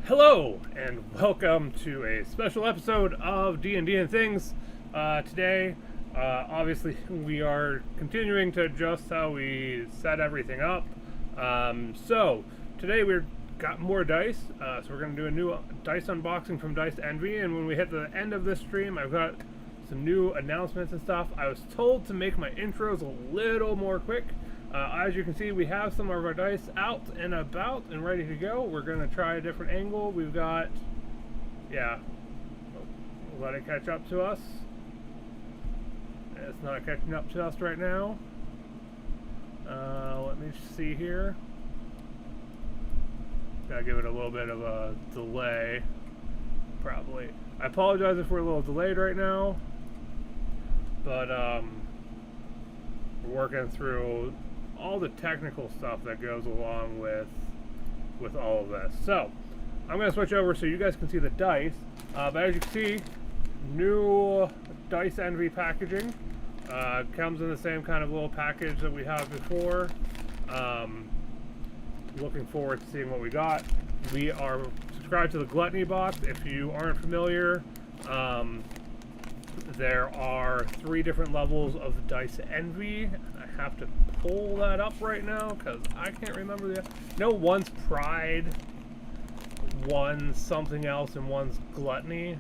Hello, and welcome to a special episode of D&D and Things. Today, obviously, we are continuing to adjust how we set everything up. So, today we've got more dice, so we're going to do a new dice unboxing from Dice Envy, and when we hit the end of this stream, I've got some new announcements and stuff. I was told to make my intros a little more quick. As you can see, we have some of our dice out and about and ready to go. We're going to try a different angle. We've got, let it catch up to us. It's not catching up to us right now. Let me see here. Gotta give it a little bit of a delay, probably. I apologize if we're a little delayed right now, but we're working through all the technical stuff that goes along with all of this. So I'm going to switch over so you guys can see the dice. But as you can see, new Dice Envy packaging. Comes in the same kind of little package that we had before. Looking forward to seeing what we got. We are subscribed to the Gluttony box. If you aren't familiar, there are 3 different levels of Dice Envy. I have to pull that up right now because I can't remember no, one's Pride, one's something else, and one's Gluttony.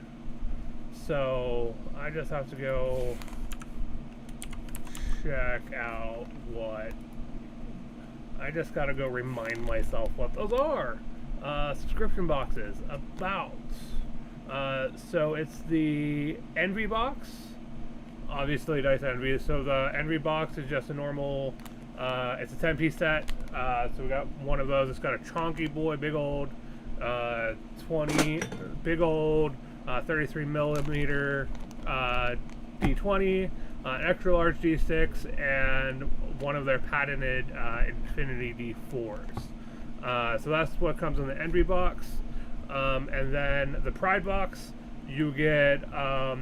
So I just have to go check out what. I just gotta go remind myself what those are. Subscription boxes. About. So it's the Envy box. Obviously, Dice Envy. So the Envy box is just a normal. It's a 10-piece set. So we got one of those. It's got a chonky boy, big old 33 millimeter D20, an extra large D6, and one of their patented Infinity D4s. So that's what comes in the Envy box. And then the Pride box, you get a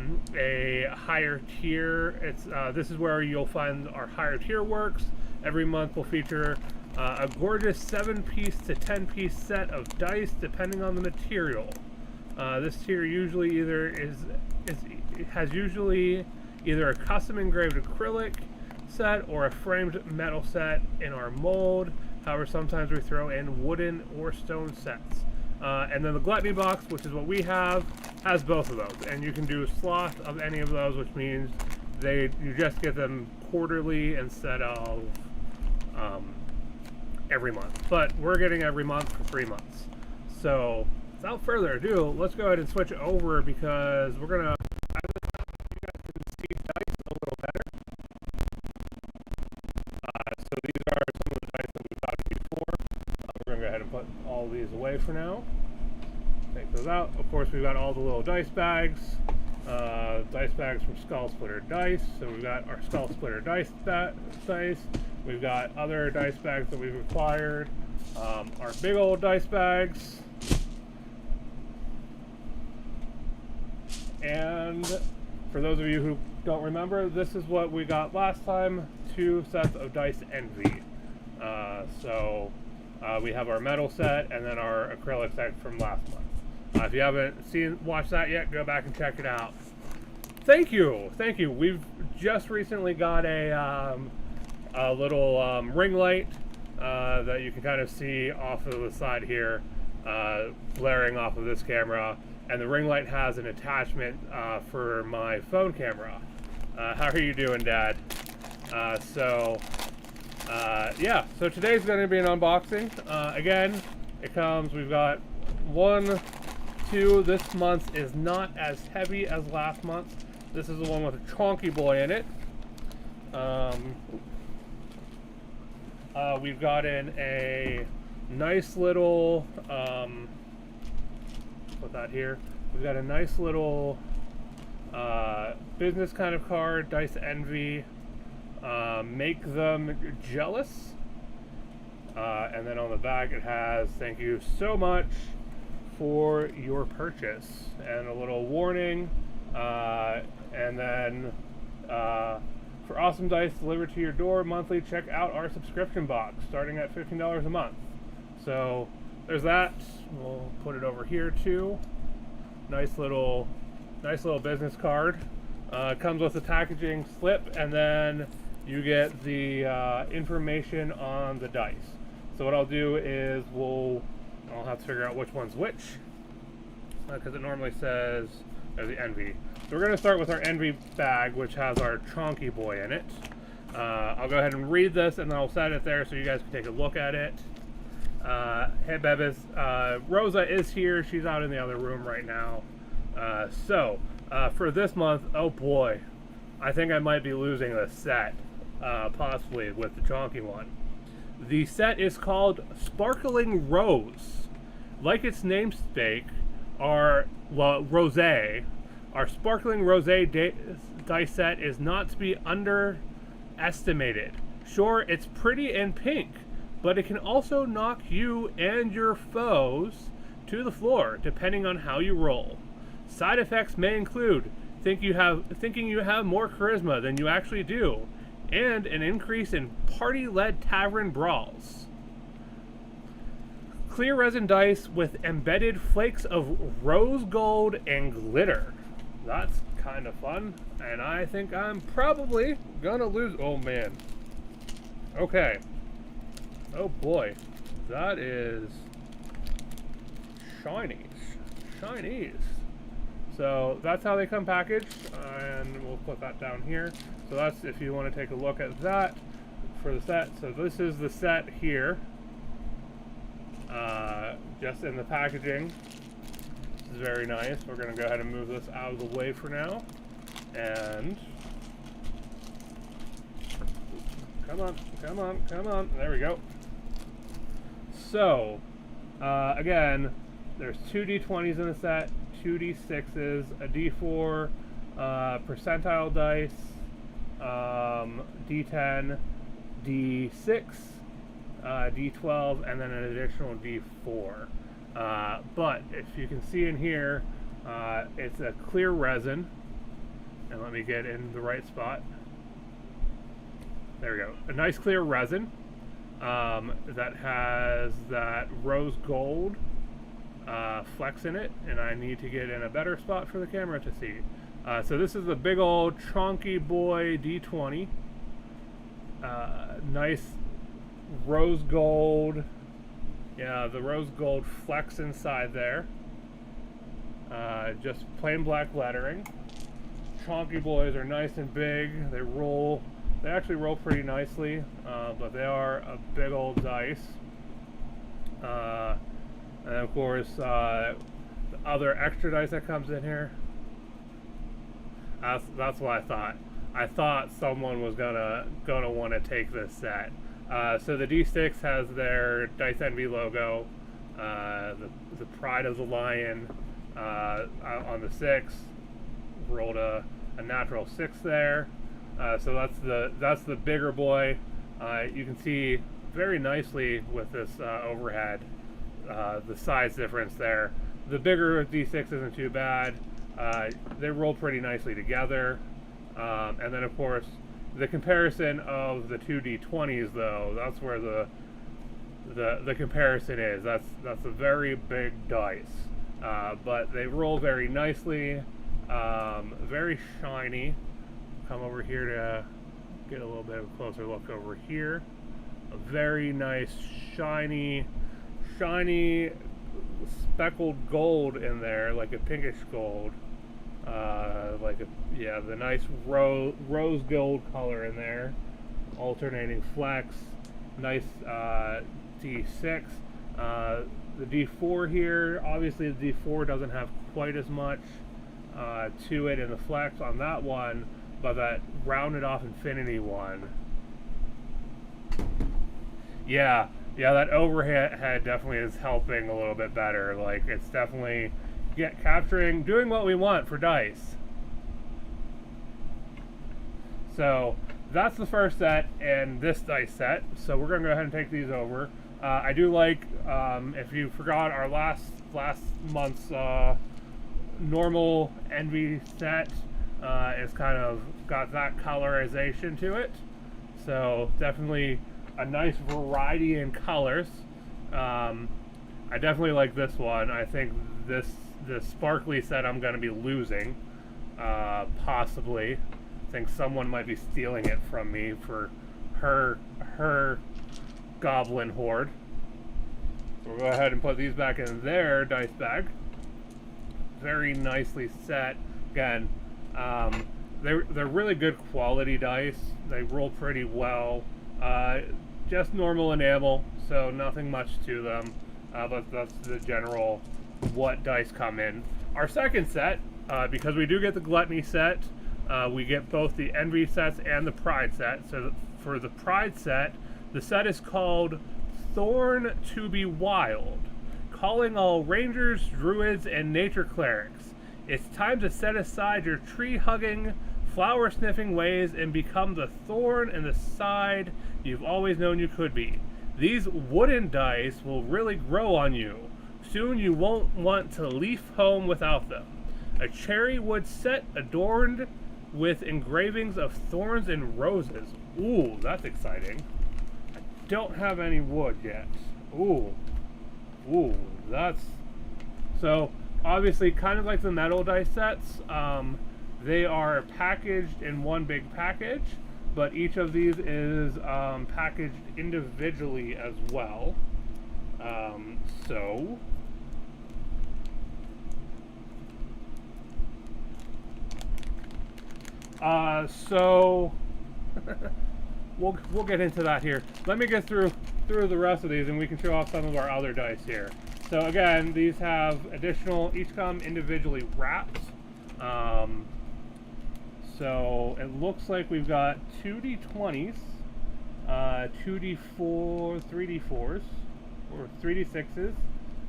higher tier. It's this is where you'll find our higher tier works. Every month we'll feature a gorgeous 7-piece to 10-piece set of dice, depending on the material. This tier usually has usually either a custom engraved acrylic set or a framed metal set in our mold. However, sometimes we throw in wooden or stone sets. And then the Gluttony box, which is what we have, has both of those. And you can do slots of any of those, which means you just get them quarterly instead of every month. But we're getting every month for 3 months. So without further ado, let's go ahead and switch over because we're going to, you guys can see dice a little better. So these are some of the dice that we've got before. We're going to go ahead and put all these away for now. Take those out. Of course, we've got all the little dice bags. Dice bags from Skull Splitter Dice. So we've got our Skull Splitter dice. We've got other dice bags that we've acquired. Our big old dice bags. And for those of you who don't remember, this is what we got last time. 2 sets of Dice Envy. We have our metal set and then our acrylic set from last month. If you haven't watched that yet, go back and check it out. Thank you. We've just recently got a little ring light that you can kind of see off of the side here, blaring off of this camera. And the ring light has an attachment for my phone camera. How are you doing, Dad? So today's going to be an unboxing. Again, we've got 1, 2. This month is not as heavy as last month. This is the one with a chonky boy in it. We've got in a nice little, put that here. We've got a nice little business kind of card, Dice Envy. Make them jealous. And then on the back it has, thank you so much for your purchase, and a little warning. And then for awesome dice delivered to your door monthly, check out our subscription box starting at $15 a month. So there's that. We'll put it over here too. Nice little business card. Comes with a packaging slip, and then you get the information on the dice. So what I'll do is I'll have to figure out which one's which, because it normally says there's the Envy. So we're going to start with our Envy bag, which has our Chonky Boy in it. I'll go ahead and read this, and then I'll set it there so you guys can take a look at it. Hey Bevis, Rosa is here. She's out in the other room right now. For this month, oh boy, I think I might be losing the set, possibly with the Chonky one. The set is called Sparkling Rose. Like its namesake, Rosé, our Sparkling Rosé dice set is not to be underestimated. Sure, it's pretty and pink, but it can also knock you and your foes to the floor, depending on how you roll. Side effects may include thinking you have more charisma than you actually do, and an increase in party-led tavern brawls. Clear resin dice with embedded flakes of rose gold and glitter. That's kind of fun, and I think I'm probably gonna lose. Oh man. Okay. Oh boy, that is shinies. So that's how they come packaged, and we'll put that down here. So that's if you want to take a look at that for the set. So this is the set here, just in the packaging. This is very nice. We're going to go ahead and move this out of the way for now. And come on. There we go. So, again, there's 2 D20s in the set, 2 D6s, a D4 percentile dice, D10, D6, D12, and then an additional D4. But if you can see in here, it's a clear resin. And let me get in the right spot. There we go. A nice clear resin that has that rose gold flex in it, and I need to get in a better spot for the camera to see. So this is the big old Chonky Boy D20. Nice rose gold. Yeah, the rose gold flex inside there. Just plain black lettering. Chonky Boys are nice and big. They actually roll pretty nicely, but they are a big old dice. And of course, the other extra dice that comes in here. That's what I thought. I thought someone was gonna want to take this set. So the D6 has their Dice Envy logo, the Pride of the Lion on the 6. Rolled a natural 6 there. So that's the bigger boy. You can see very nicely with this overhead the size difference there. The bigger D6 isn't too bad. They roll pretty nicely together. And then of course the comparison of the 2 D20s though, that's where the comparison is. That's a very big dice. But they roll very nicely, very shiny. Come over here to get a little bit of a closer look over here. A very nice shiny speckled gold in there, like a pinkish gold. The nice rose gold color in there. Alternating flex. Nice D6. The D4 here, obviously the D4 doesn't have quite as much to it in the flex on that one, but that rounded off infinity one. Yeah, that overhead definitely is helping a little bit better. Like, it's definitely doing what we want for dice. So that's the first set in this dice set. So we're gonna go ahead and take these over. I do like, if you forgot, our last month's normal Envy set is kind of got that colorization to it. So definitely a nice variety in colors. I I definitely like this one. I think this sparkly set I'm going to be losing, possibly. I think someone might be stealing it from me for her goblin horde. So we'll go ahead and put these back in their dice bag. Very nicely set. Again, they're really good quality dice. They roll pretty well. Just normal enamel, so nothing much to them. But that's the general what dice come in. Our second set, because we do get the Gluttony set, we get both the Envy sets and the Pride set. So for the Pride set, the set is called Thorn to be Wild, calling all rangers, druids, and nature clerics. It's time to set aside your tree-hugging, flower-sniffing ways and become the thorn in the side you've always known you could be. These wooden dice will really grow on you. Soon you won't want to leave home without them. A cherry wood set adorned with engravings of thorns and roses. Ooh, that's exciting. I don't have any wood yet. Ooh, that's... So, obviously, kind of like the metal dice sets, they are packaged in one big package, but each of these is packaged individually as well. So we'll get into that here. Let me get through the rest of these, and we can show off some of our other dice here. So again, these have additional, each come individually wrapped. So it looks like we've got 2 D20s, 2 D4, 3 D4s, or 3 D6s,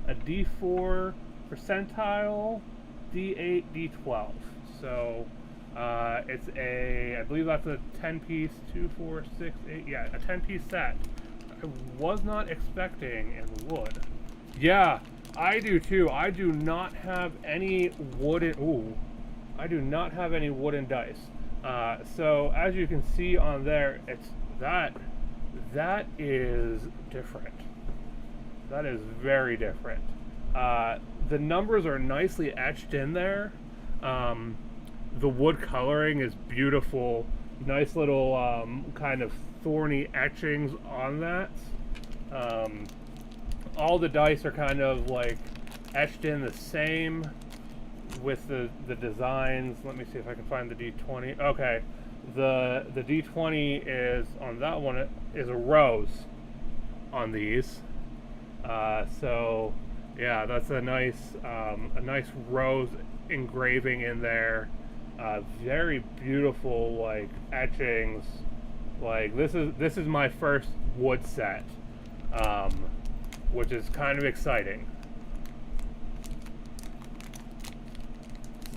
a D4 percentile, D8, D12. So it's a, I believe that's a 10-piece, 2, 4, 6, 8, yeah, a 10-piece set. I was not expecting in wood. Yeah, I do too. I do not have any wooden, I do not have any wooden dice. So as you can see on there, it's that is different. That is very different. The numbers are nicely etched in there. The wood coloring is beautiful. Nice little kind of thorny etchings on that. All the dice are kind of like etched in the same with the designs. Let me see if I can find the D20. Okay, the D20 is on that one is a rose on these. So yeah, that's a nice rose engraving in there. Very beautiful like etchings. Like this is my first wood set, which is kind of exciting.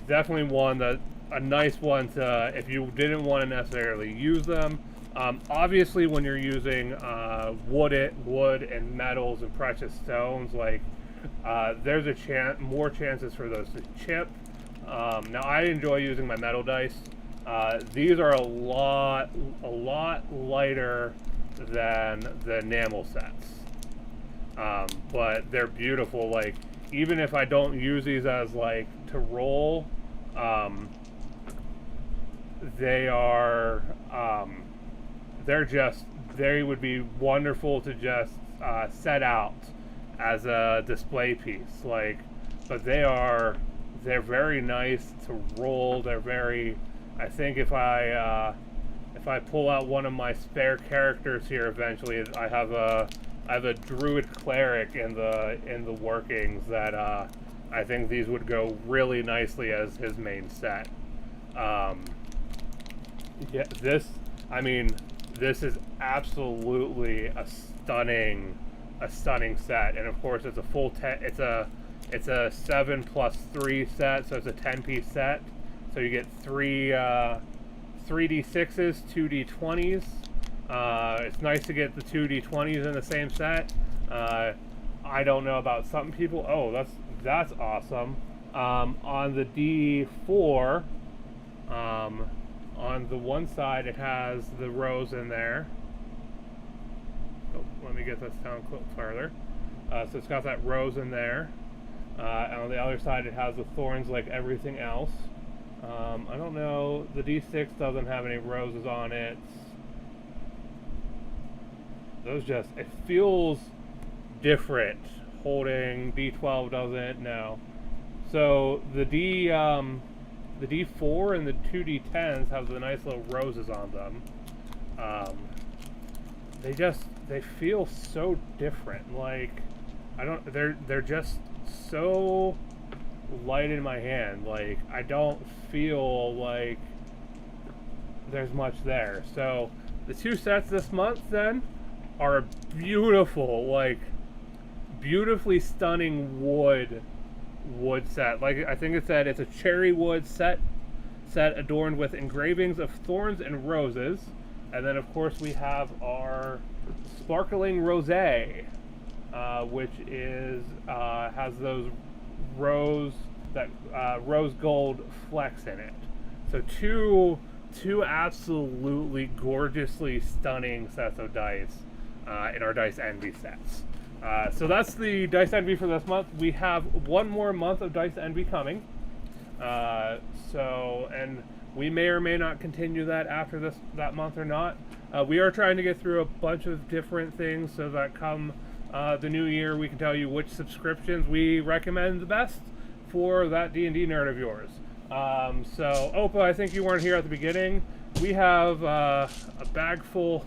Definitely one that a nice one to, if you didn't want to necessarily use them. Obviously, when you're using wood and metals and precious stones, like there's more chances for those to chip. Now, I enjoy using my metal dice. These are a lot lighter than the enamel sets, but they're beautiful. Like even if I don't use these as like to roll. They are they would be wonderful to just set out as a display piece, like, but they're very nice to roll. They're very, I think if I pull out one of my spare characters here eventually, I have a druid cleric in the workings that I think these would go really nicely as his main set. Yeah, this is absolutely a stunning set, and of course it's a full it's a 7+3 set, so it's a 10-piece set. So you get 3 D6s, 2 D20s. It's nice to get the 2 D20s in the same set. I don't know about some people. Oh, that's awesome. On the D4, on the one side it has the rose in there. Oh, let me get this down further. So it's got that rose in there. And on the other side it has the thorns like everything else. I don't know, the D6 doesn't have any roses on it. Those just, it feels different. Holding D12 doesn't, no. So the D4 and the 2D10s have the nice little roses on them. They feel so different. Like, they're just so light in my hand. Like, I don't feel like there's much there. So the two sets this month then are beautiful, like beautifully stunning wood set. Like, I think it said it's a cherry wood set adorned with engravings of thorns and roses. And then of course we have our sparkling rosé, which is has those rose gold flecks in it. So two absolutely gorgeously stunning sets of dice in our Dice Envy sets. So that's the Dice Envy for this month. We have one more month of Dice Envy coming. And we may or may not continue that after that month or not. We are trying to get through a bunch of different things so that come the new year we can tell you which subscriptions we recommend the best for that D&D nerd of yours. So Opa, I think you weren't here at the beginning. We have a bag full.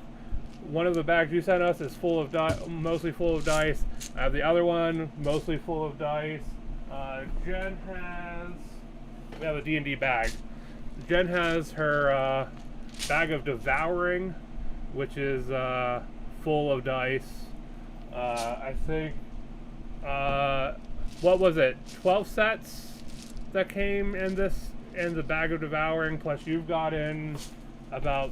One of the bags you sent us is full of mostly full of dice. I have the other one mostly full of dice. Jen has, we have a D&D bag. Jen has her bag of devouring, which is full of dice. I think, what was it, 12 sets that came in the bag of devouring, plus you've got in about,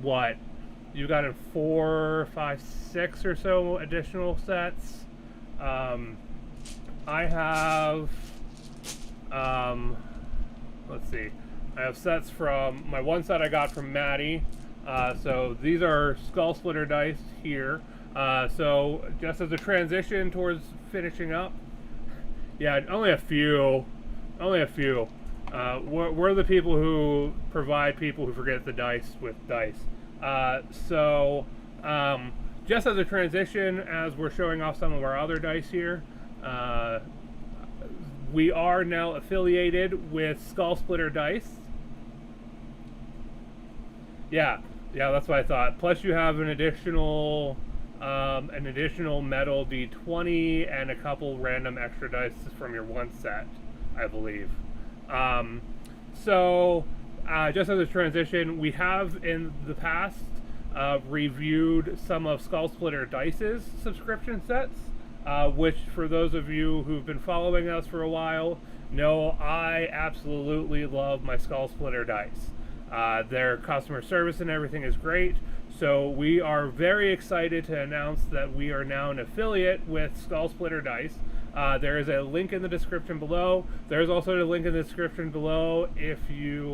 what, you got in 4, 5, 6 or so additional sets. I have, let's see, I have sets from, my one set I got from Maddie. So these are Skull Splitter dice here. So just as a transition towards finishing up, yeah, only a few. We're the people who provide people who forget the dice with dice. Just as a transition, as we're showing off some of our other dice here, we are now affiliated with Skull Splitter Dice. Yeah, that's what I thought. Plus you have an additional metal D20 and a couple random extra dice from your one set, I believe. Just as a transition, we have in the past reviewed some of Skull Splitter Dice's subscription sets, which for those of you who've been following us for a while know I absolutely love my Skull Splitter dice. Their customer service and everything is great. So we are very excited to announce that we are now an affiliate with Skull Splitter Dice. There is a link in the description below. There's also a link in the description below if you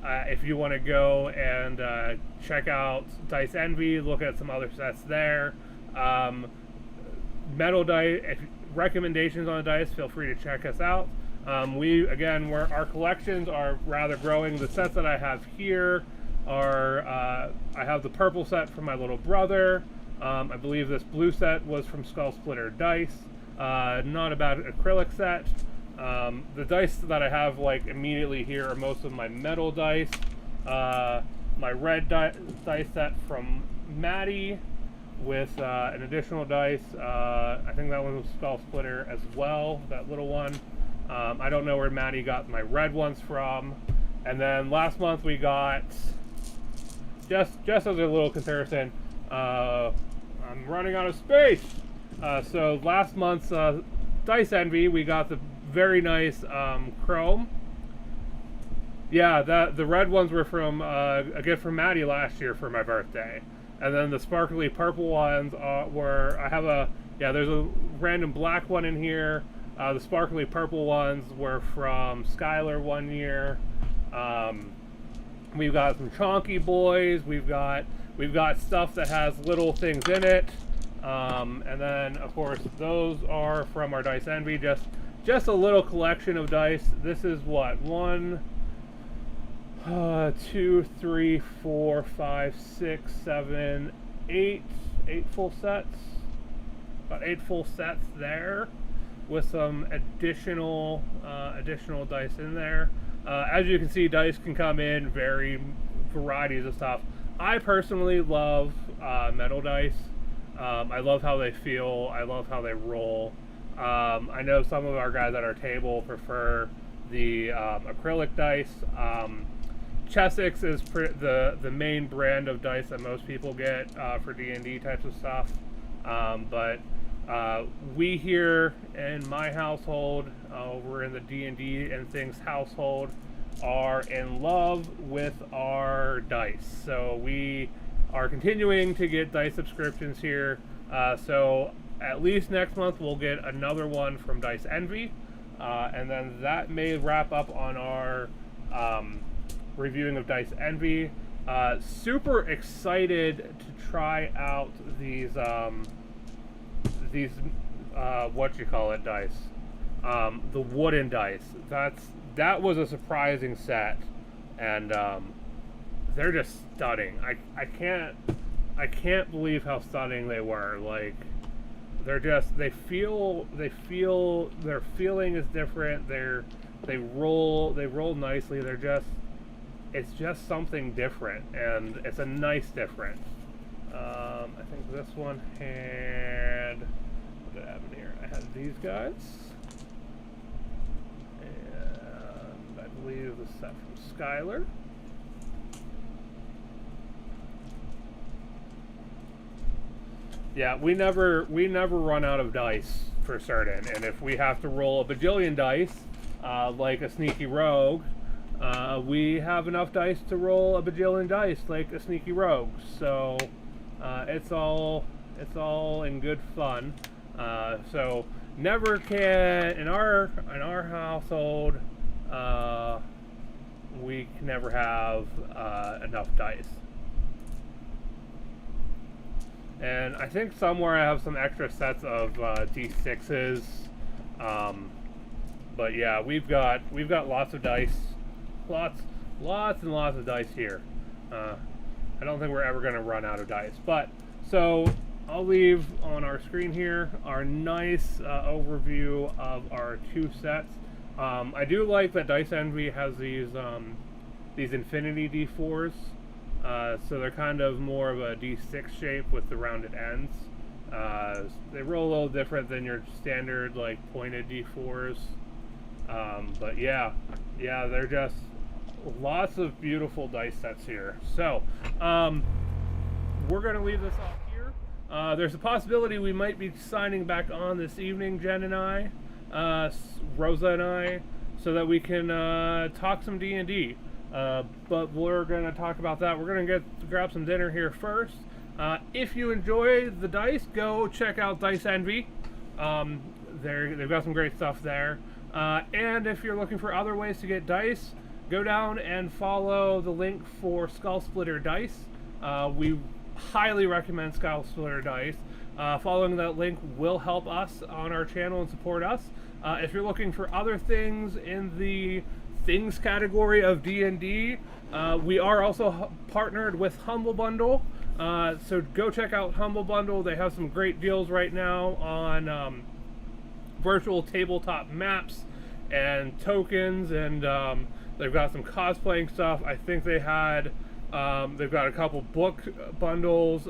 want to go and check out Dice Envy, look at some other sets there. Metal dice, recommendations on the dice, feel free to check us out. Our collections are rather growing. The sets that I have here are, I have the purple set from my little brother. I believe this blue set was from Skull Splitter Dice. Not a bad acrylic set. The dice that I have like immediately here are most of my metal dice. My red dice set from Maddie with an additional dice. I think that one was Skull Splitter as well, that little one. I don't know where Maddie got my red ones from. And then last month we got, just as a little comparison, I'm running out of space. So last month's Dice Envy, we got the very nice chrome. Yeah, the red ones were from a gift from Maddie last year for my birthday. And then the sparkly purple ones there's a random black one in here. The sparkly purple ones were from Skylar one year. We've got some chonky boys. We've got stuff that has little things in it. And then, of course, those are from our Dice Envy. Just a little collection of dice. This is what, 1, 2, 3, 4, 5, 6, 7, 8 full sets. About 8 full sets there, with some additional dice in there. As you can see, dice can come in varieties of stuff. I personally love metal dice. I love how they feel. I love how they roll. I know some of our guys at our table prefer the acrylic dice. Chessex is the main brand of dice that most people get for D&D types of stuff. But we here in my household, over in the D&D and things household, are in love with our dice. So we are continuing to get dice subscriptions here. So at least next month we'll get another one from Dice Envy. And then that may wrap up on our reviewing of Dice Envy. Super excited to try out these dice. The wooden dice. That was a surprising set, and they're just stunning. I can't believe how stunning they were. Like, they feel their feeling is different. They roll nicely. It's just something different, and it's a nice different. I think this one had, what did I have in here? I had these guys, and I believe the set from Skylar. Yeah, we never run out of dice for certain, and if we have to roll a bajillion dice, like a sneaky rogue, we have enough dice to roll a bajillion dice like a sneaky rogue. So it's all in good fun. So never can in our household, we can never have enough dice. And I think somewhere I have some extra sets of D6s. But yeah, we've got lots of dice, lots and lots of dice here. I don't think we're ever going to run out of dice. But so I'll leave on our screen here our nice overview of our 2 sets. I do like that Dice Envy has these infinity D4s. So they're kind of more of a D6 shape with the rounded ends. They roll a little different than your standard like pointed D4s. But yeah, they're just lots of beautiful dice sets here. So we're going to leave this off here. There's a possibility we might be signing back on this evening, Jen and I, Rosa and I, so that we can talk some D&D. But we're going to talk about that. We're going to grab some dinner here first. If you enjoy the dice, go check out Dice Envy. They've got some great stuff there. And if you're looking for other ways to get dice, go down and follow the link for Skull Splitter Dice. We highly recommend Skull Splitter Dice. Following that link will help us on our channel and support us. If you're looking for other things in the things category of D&D, we are also partnered with Humble Bundle. So go check out Humble Bundle. They have some great deals right now on virtual tabletop maps and tokens, and they've got some cosplaying stuff. I think they've got a couple book bundles.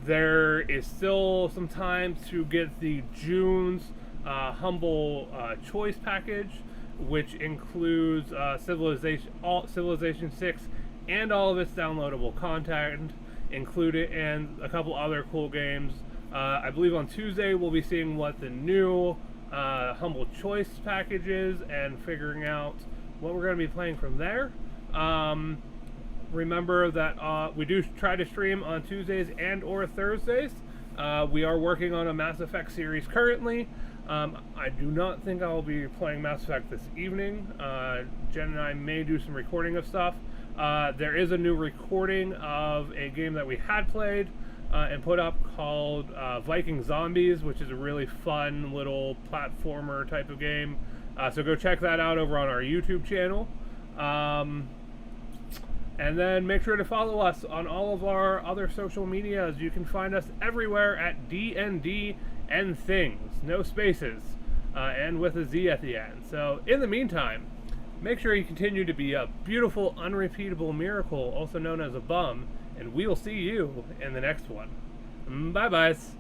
There is still some time to get the June's Humble Choice package, which includes Civilization 6 and all of its downloadable content included, and a couple other cool games. I believe on Tuesday we'll be seeing what the new Humble Choice package is and figuring out what we're going to be playing from there. Remember that we do try to stream on Tuesdays and or Thursdays. We are working on a Mass Effect series currently. I do not think I'll be playing Mass Effect this evening. Jen and I may do some recording of stuff. There is a new recording of a game that we had played and put up called Viking Zombies, which is a really fun little platformer type of game. So go check that out over on our YouTube channel. And then make sure to follow us on all of our other social medias. You can find us everywhere at DND and Things, no spaces, and with a Z at the end. So in the meantime, make sure you continue to be a beautiful, unrepeatable miracle, also known as a bum, and we'll see you in the next one. Bye-byes.